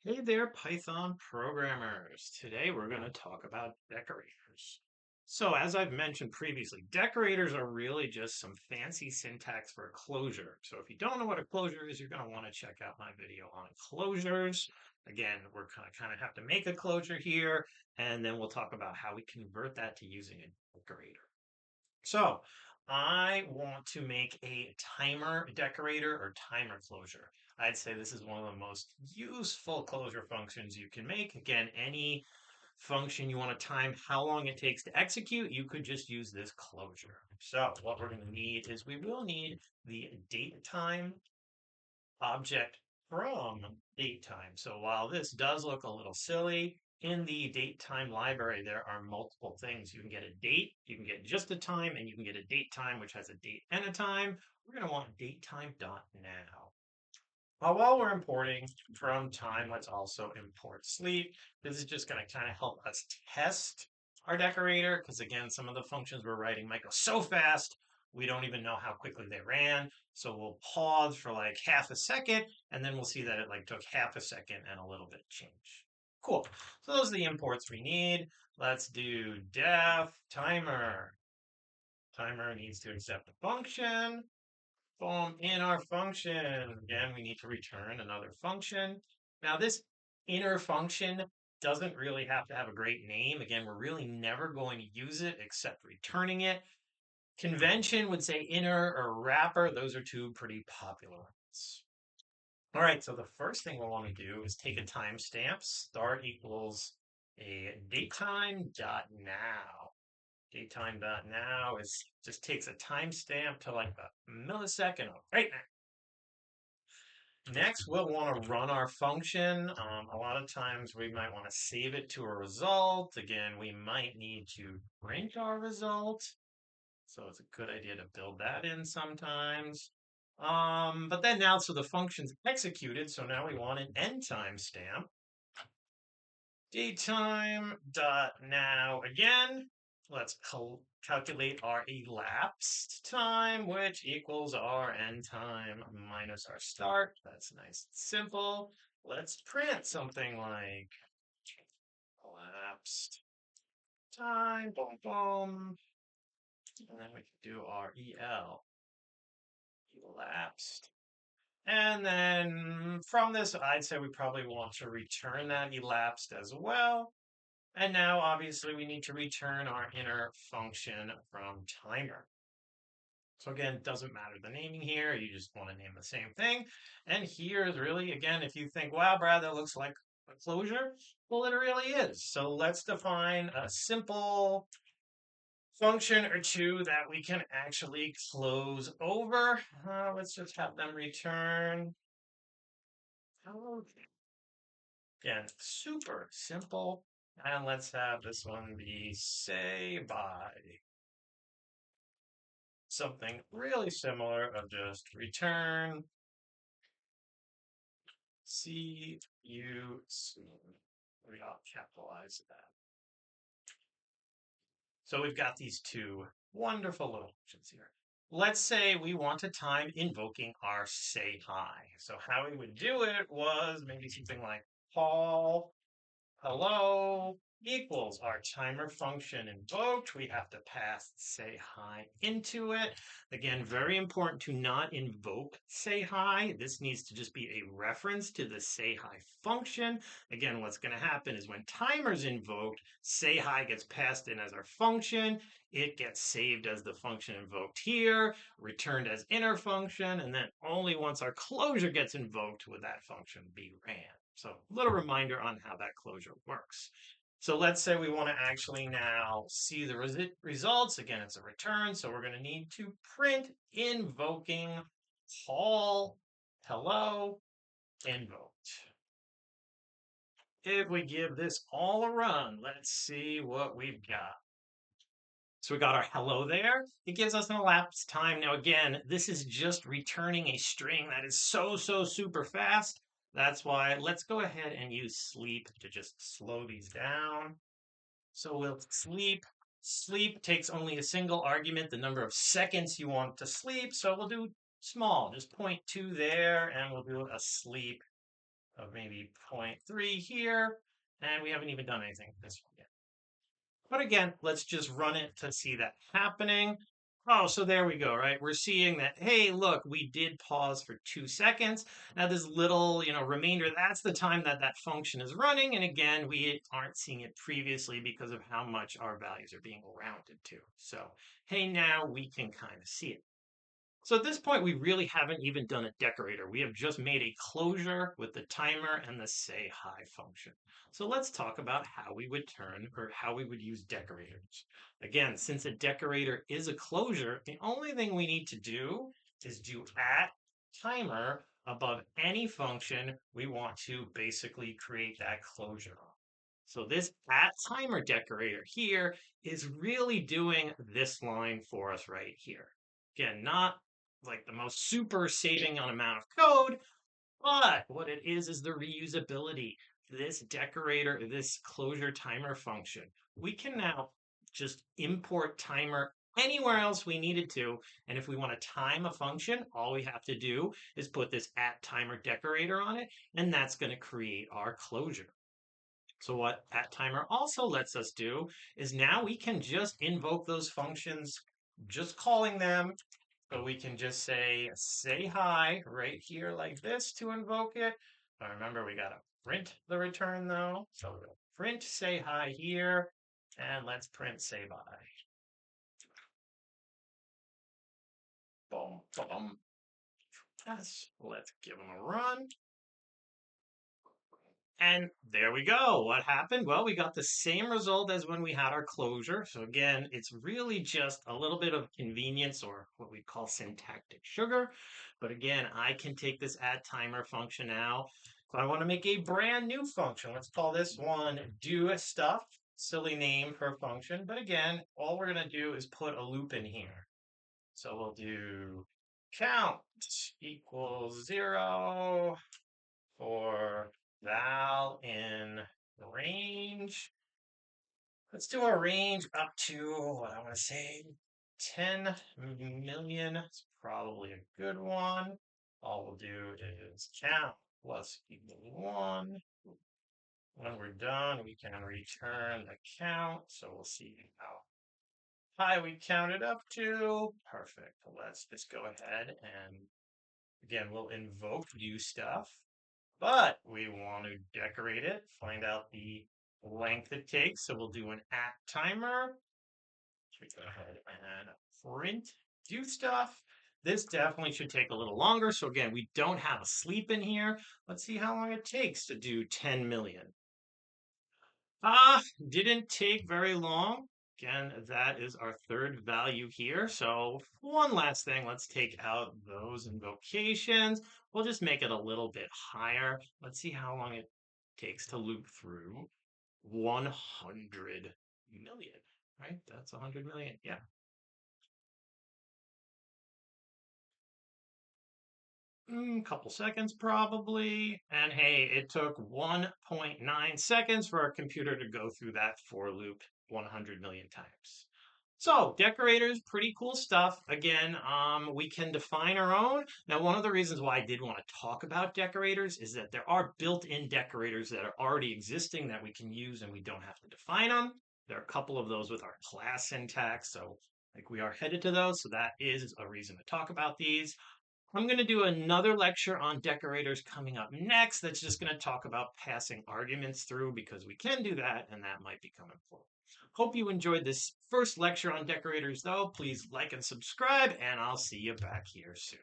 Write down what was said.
Hey there, Python programmers. Today we're going to talk about decorators. So, as I've mentioned previously, decorators are really just some fancy syntax for a closure. So, if you don't know what a closure is, you're going to want to check out my video on closures. Again, we're going to kind of have to make a closure here, and then we'll talk about how we convert that to using a decorator. So I want to make a timer decorator or timer closure. I'd say this is one of the most useful closure functions you can make. Again, any function you want to time how long it takes to execute, you could just use this closure. So what we're going to need is we will need the date time object from datetime. So while this does look a little silly, in the datetime library, there are multiple things. You can get a date, you can get just a time, and you can get a date time, which has a date and a time. We're going to want datetime.now. While we're importing from time, let's also import sleep. This is just going to kind of help us test our decorator because, again, some of the functions we're writing might go so fast we don't even know how quickly they ran. So we'll pause for like half a second, and then we'll see that it like took half a second and a little bit of change. Cool. So those are the imports we need. Let's do def timer. Timer needs to accept a function. Boom, in our function. Again, we need to return another function. Now, this inner function doesn't really have to have a great name. Again, we're really never going to use it except returning it. Convention would say inner or wrapper. Those are two pretty popular ones. All right, so the first thing we'll want to do is take a timestamp. Start equals a datetime dot now. Datetime dot now is just takes a timestamp to like a millisecond of right now. Next, we'll want to run our function. A lot of times we might want to save it to a result. Again, we might need to print our result. So it's a good idea to build that in sometimes. But then now, so the function's executed. So now we want an end timestamp. Datetime dot now again. Let's calculate our elapsed time, which equals our end time minus our start. That's nice and simple. Let's print something like elapsed time, boom, boom. And then we can do our EL, elapsed. And then from this, I'd say we probably want to return that elapsed as well. And now, obviously, we need to return our inner function from timer. So again, it doesn't matter the naming here. You just want to name the same thing. And here is really, again, if you think, wow, Brad, that looks like a closure. Well, it really is. So let's define a simple function or two that we can actually close over. Let's just have them return. Again, super simple. And let's have this one be say bye. Something really similar of just return. See you soon. We all capitalize that. So we've got these two wonderful little functions here. Let's say we want to time invoking our say hi. So how we would do it was maybe something like call hello equals our timer function invoked. We have to pass say hi into it. Again, very important to not invoke say hi. This needs to just be a reference to the say hi function. Again, what's going to happen is when timer's invoked, say hi gets passed in as our function. It gets saved as the function invoked here, returned as inner function, and then only once our closure gets invoked would that function be ran. So a little reminder on how that closure works. So let's say we want to actually now see the results. Again, it's a return. So we're going to need to print invoking call hello invoked. If we give this all a run, let's see what we've got. So we got our hello there. It gives us an elapsed time. Now, again, this is just returning a string that is so super fast. That's why let's go ahead and use sleep to just slow these down. So we'll sleep. Sleep takes only a single argument, the number of seconds you want to sleep. So we'll do small, just 0.2 there, and we'll do a sleep of maybe zero point 0.3 here. And we haven't even done anything with this one yet. But again, let's just run it to see that happening. Oh, so there we go, right? We're seeing that, hey, look, we did pause for 2 seconds. Now this little, remainder, that's the time that that function is running. And again, we aren't seeing it previously because of how much our values are being rounded to. So, hey, now we can kind of see it. So at this point, we really haven't even done a decorator. We have just made a closure with the timer and the say hi function. So let's talk about how we would turn or how we would use decorators. Again, since a decorator is a closure, the only thing we need to do is do at timer above any function we want to basically create that closure on. So this at timer decorator here is really doing this line for us right here. Again, not like the most super saving on amount of code, but what it is the reusability. This decorator, this closure timer function, we can now just import timer anywhere else we needed to. And if we want to time a function, all we have to do is put this at timer decorator on it, and that's going to create our closure. So what at timer also lets us do is now we can just invoke those functions, just calling them. So we can just say hi right here like this to invoke it. But remember, we got to print the return though. So we'll print say hi here, and let's print say bye. Boom, boom. Yes, let's give them a run. And there we go. What happened? Well, we got the same result as when we had our closure. So again, it's really just a little bit of convenience or what we call syntactic sugar. But again, I can take this add timer function now. If I want to make a brand new function, let's call this one do stuff. Silly name for a function. But again, all we're going to do is put a loop in here. So we'll do count equals 0 for val in range. Let's do a range up to what I want to say 10 million. It's probably a good one. All we'll do is count plus equal 1. When we're done, we can return the count. So we'll see how high we counted up to. Perfect. Let's just go ahead and again, we'll invoke new stuff. But we want to decorate it, find out the length it takes. So we'll do an at timer. We go ahead and print do stuff. This definitely should take a little longer. So again, we don't have a sleep in here. Let's see how long it takes to do 10 million. Didn't take very long. Again, that is our third value here. So one last thing, let's take out those invocations. We'll just make it a little bit higher. Let's see how long it takes to loop through 100 million, right? That's 100 million. Yeah. Couple seconds probably. And hey, it took 1.9 seconds for our computer to go through that for loop 100 million times. So decorators, pretty cool stuff. Again, we can define our own. Now, one of the reasons why I did want to talk about decorators is that there are built-in decorators that are already existing that we can use and we don't have to define them. There are a couple of those with our class syntax. So like we are headed to those. So that is a reason to talk about these. I'm going to do another lecture on decorators coming up next. That's just going to talk about passing arguments through because we can do that and that might become important. Hope you enjoyed this first lecture on decorators though. Please like and subscribe and I'll see you back here soon.